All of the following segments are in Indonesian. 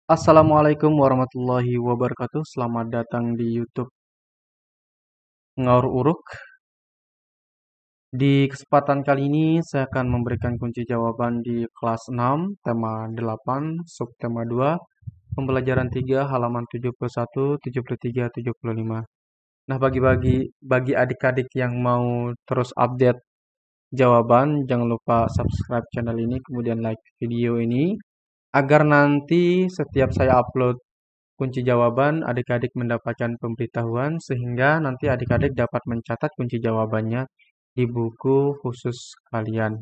Assalamualaikum warahmatullahi wabarakatuh. Selamat datang di YouTube Ngaur Uruk. Di kesempatan kali ini saya akan memberikan kunci jawaban di kelas 6, tema 8, subtema 2, pembelajaran 3, halaman 71, 73, 75. Nah, bagi adik-adik yang mau terus update jawaban, jangan lupa subscribe channel ini, kemudian like video ini agar nanti setiap saya upload kunci jawaban, adik-adik mendapatkan pemberitahuan sehingga nanti adik-adik dapat mencatat kunci jawabannya di buku khusus kalian.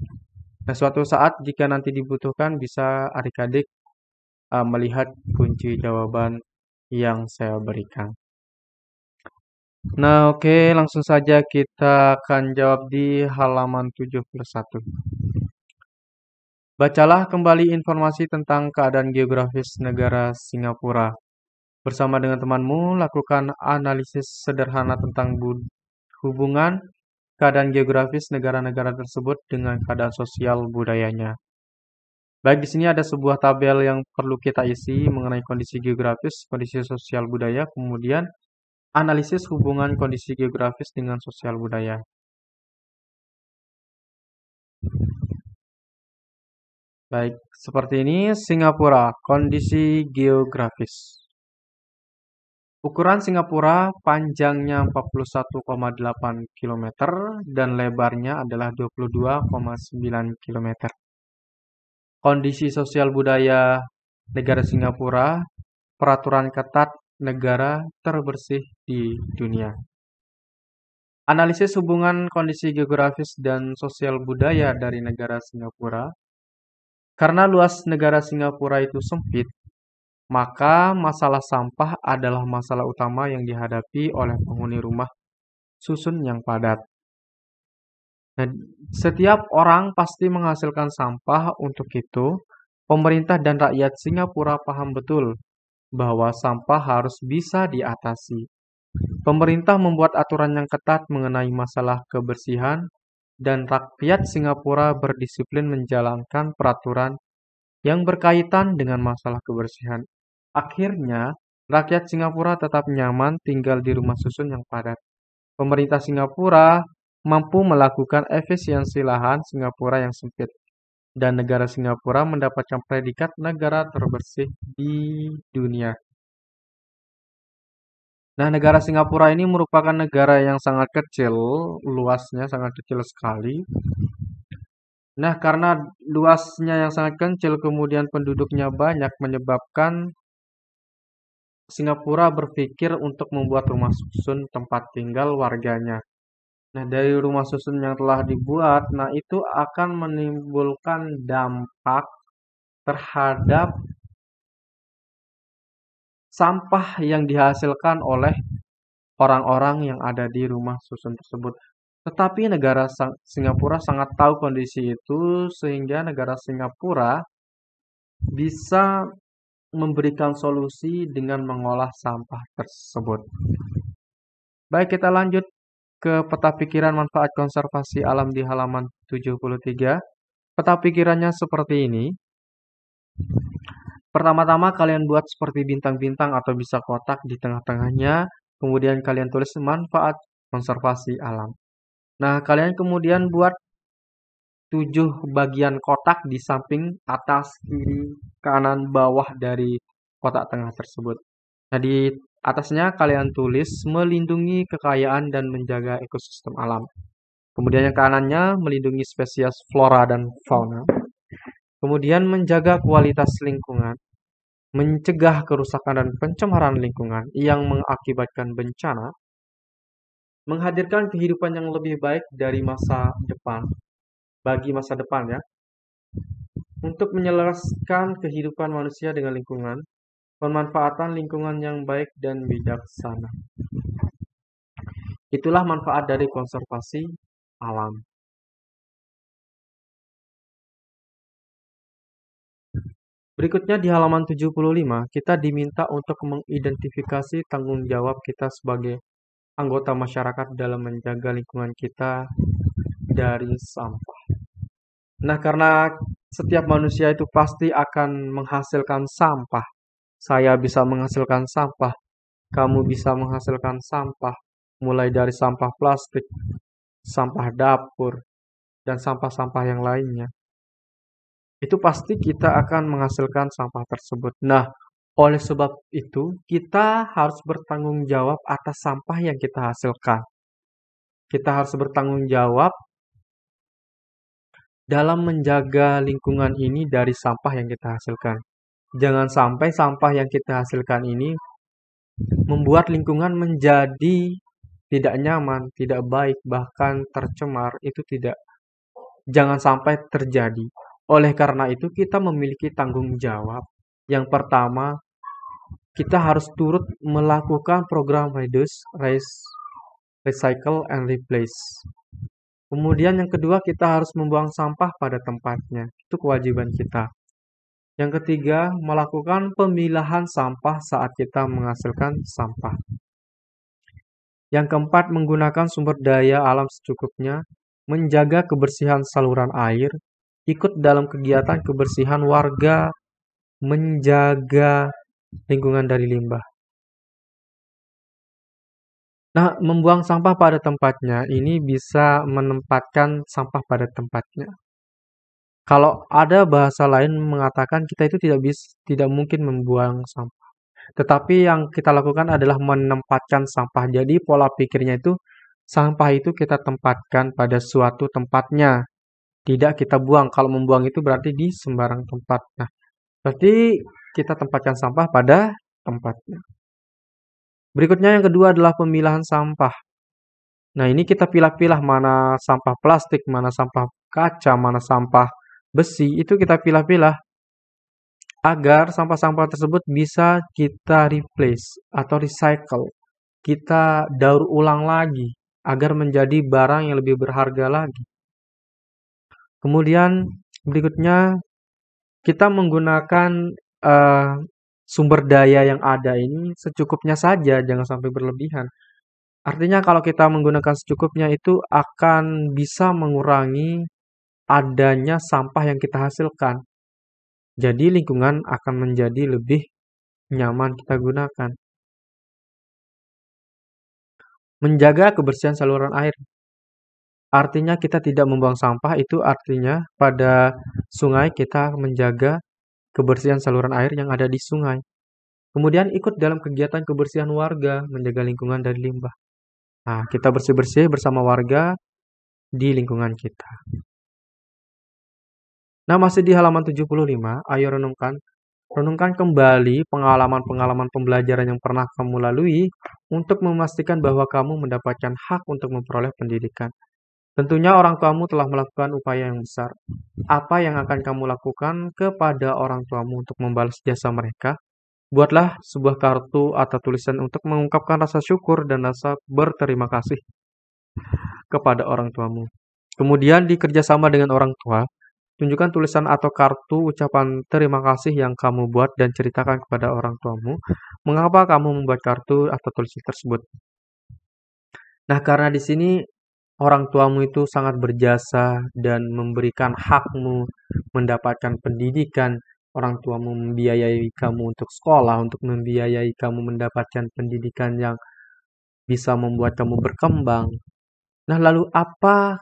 Nah, suatu saat jika nanti dibutuhkan bisa adik-adik melihat kunci jawaban yang saya berikan. Nah, oke, langsung saja kita akan jawab di halaman 71. Bacalah kembali informasi tentang keadaan geografis negara Singapura. Bersama dengan temanmu, lakukan analisis sederhana tentang hubungan keadaan geografis negara-negara tersebut dengan keadaan sosial budayanya. Baik, di sini ada sebuah tabel yang perlu kita isi mengenai kondisi geografis, kondisi sosial budaya, kemudian analisis hubungan kondisi geografis dengan sosial budaya. Baik, seperti ini Singapura, kondisi geografis. Ukuran Singapura panjangnya 41,8 km dan lebarnya adalah 22,9 km. Kondisi sosial budaya negara Singapura, peraturan ketat negara terbersih di dunia. Analisis hubungan kondisi geografis dan sosial budaya dari negara Singapura. Karena luas negara Singapura itu sempit, maka masalah sampah adalah masalah utama yang dihadapi oleh penghuni rumah susun yang padat. Nah, setiap orang pasti menghasilkan sampah. Untuk itu, pemerintah dan rakyat Singapura paham betul bahwa sampah harus bisa diatasi. Pemerintah membuat aturan yang ketat mengenai masalah kebersihan dan rakyat Singapura berdisiplin menjalankan peraturan yang berkaitan dengan masalah kebersihan. Akhirnya, rakyat Singapura tetap nyaman tinggal di rumah susun yang padat. Pemerintah Singapura mampu melakukan efisiensi lahan Singapura yang sempit, dan negara Singapura mendapatkan predikat negara terbersih di dunia. Nah, negara Singapura ini merupakan negara yang sangat kecil, luasnya sangat kecil sekali. Nah, karena luasnya yang sangat kecil, kemudian penduduknya banyak, menyebabkan Singapura berpikir untuk membuat rumah susun tempat tinggal warganya. Nah, dari rumah susun yang telah dibuat, nah itu akan menimbulkan dampak terhadap sampah yang dihasilkan oleh orang-orang yang ada di rumah susun tersebut. Tetapi negara Singapura sangat tahu kondisi itu sehingga negara Singapura bisa memberikan solusi dengan mengolah sampah tersebut. Baik, kita lanjut ke peta pikiran manfaat konservasi alam di halaman 73. Peta pikirannya seperti ini. Pertama-tama kalian buat seperti bintang-bintang atau bisa kotak di tengah-tengahnya. Kemudian kalian tulis manfaat konservasi alam. Nah, kalian kemudian buat 7 bagian kotak di samping atas, kiri, kanan, bawah dari kotak tengah tersebut. Nah, di atasnya kalian tulis melindungi kekayaan dan menjaga ekosistem alam. Kemudian yang kanannya melindungi spesies flora dan fauna. Kemudian menjaga kualitas lingkungan, mencegah kerusakan dan pencemaran lingkungan yang mengakibatkan bencana, menghadirkan kehidupan yang lebih baik dari masa depan, bagi masa depan ya, untuk menyelaraskan kehidupan manusia dengan lingkungan, pemanfaatan lingkungan yang baik dan bijaksana. Itulah manfaat dari konservasi alam. Berikutnya di halaman 75, kita diminta untuk mengidentifikasi tanggung jawab kita sebagai anggota masyarakat dalam menjaga lingkungan kita dari sampah. Nah, karena setiap manusia itu pasti akan menghasilkan sampah. Saya bisa menghasilkan sampah, kamu bisa menghasilkan sampah, mulai dari sampah plastik, sampah dapur, dan sampah-sampah yang lainnya. Itu pasti kita akan menghasilkan sampah tersebut. Nah, oleh sebab itu, kita harus bertanggung jawab atas sampah yang kita hasilkan. Kita harus bertanggung jawab dalam menjaga lingkungan ini dari sampah yang kita hasilkan. Jangan sampai sampah yang kita hasilkan ini membuat lingkungan menjadi tidak nyaman, tidak baik, bahkan tercemar. Itu tidak, jangan sampai terjadi. Oleh karena itu, kita memiliki tanggung jawab. Yang pertama, kita harus turut melakukan program recycle and replace. Kemudian yang kedua, kita harus membuang sampah pada tempatnya. Itu kewajiban kita. Yang ketiga, melakukan pemilahan sampah saat kita menghasilkan sampah. Yang keempat, menggunakan sumber daya alam secukupnya, menjaga kebersihan saluran air, ikut dalam kegiatan kebersihan warga, menjaga lingkungan dari limbah. Nah, membuang sampah pada tempatnya ini bisa menempatkan sampah pada tempatnya. Kalau ada bahasa lain mengatakan kita itu tidak mungkin membuang sampah. Tetapi yang kita lakukan adalah menempatkan sampah. Jadi pola pikirnya itu sampah itu kita tempatkan pada suatu tempatnya. Tidak kita buang. Kalau membuang itu berarti di sembarang tempat. Nah, berarti kita tempatkan sampah pada tempatnya. Berikutnya yang kedua adalah pemilahan sampah. Nah, ini kita pilah-pilah mana sampah plastik, mana sampah kaca, mana sampah besi. Itu kita pilah-pilah agar sampah-sampah tersebut bisa kita replace atau recycle. Kita daur ulang lagi agar menjadi barang yang lebih berharga lagi. Kemudian berikutnya kita menggunakan eh, sumber daya yang ada ini secukupnya saja, jangan sampai berlebihan. Artinya kalau kita menggunakan secukupnya itu akan bisa mengurangi adanya sampah yang kita hasilkan. Jadi lingkungan akan menjadi lebih nyaman kita gunakan. Menjaga kebersihan saluran air. Artinya kita tidak membuang sampah, itu artinya pada sungai kita menjaga kebersihan saluran air yang ada di sungai. Kemudian ikut dalam kegiatan kebersihan warga, menjaga lingkungan dari limbah. Nah, kita bersih-bersih bersama warga di lingkungan kita. Nah, masih di halaman 75, ayo renungkan. Renungkan kembali pengalaman-pengalaman pembelajaran yang pernah kamu lalui untuk memastikan bahwa kamu mendapatkan hak untuk memperoleh pendidikan. Tentunya orang tuamu telah melakukan upaya yang besar. Apa yang akan kamu lakukan kepada orang tuamu untuk membalas jasa mereka? Buatlah sebuah kartu atau tulisan untuk mengungkapkan rasa syukur dan rasa berterima kasih kepada orang tuamu. Kemudian dikerjasama dengan orang tua, tunjukkan tulisan atau kartu ucapan terima kasih yang kamu buat dan ceritakan kepada orang tuamu mengapa kamu membuat kartu atau tulisan tersebut. Nah, karena di sini orang tuamu itu sangat berjasa dan memberikan hakmu mendapatkan pendidikan. Orang tuamu membiayai kamu untuk sekolah, untuk membiayai kamu mendapatkan pendidikan yang bisa membuat kamu berkembang. Nah, lalu apa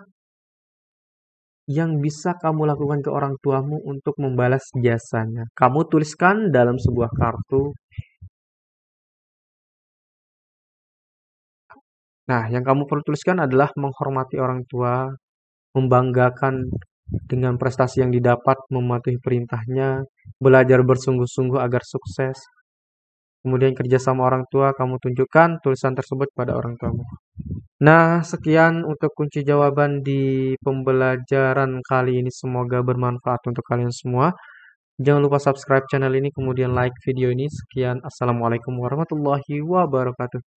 yang bisa kamu lakukan ke orang tuamu untuk membalas jasanya? Kamu tuliskan dalam sebuah kartu. Nah, yang kamu perlu tuliskan adalah menghormati orang tua, membanggakan dengan prestasi yang didapat, mematuhi perintahnya, belajar bersungguh-sungguh agar sukses. Kemudian kerja sama orang tua, kamu tunjukkan tulisan tersebut pada orang tuamu. Nah, sekian untuk kunci jawaban di pembelajaran kali ini. Semoga bermanfaat untuk kalian semua. Jangan lupa subscribe channel ini, kemudian like video ini. Sekian, Assalamualaikum warahmatullahi wabarakatuh.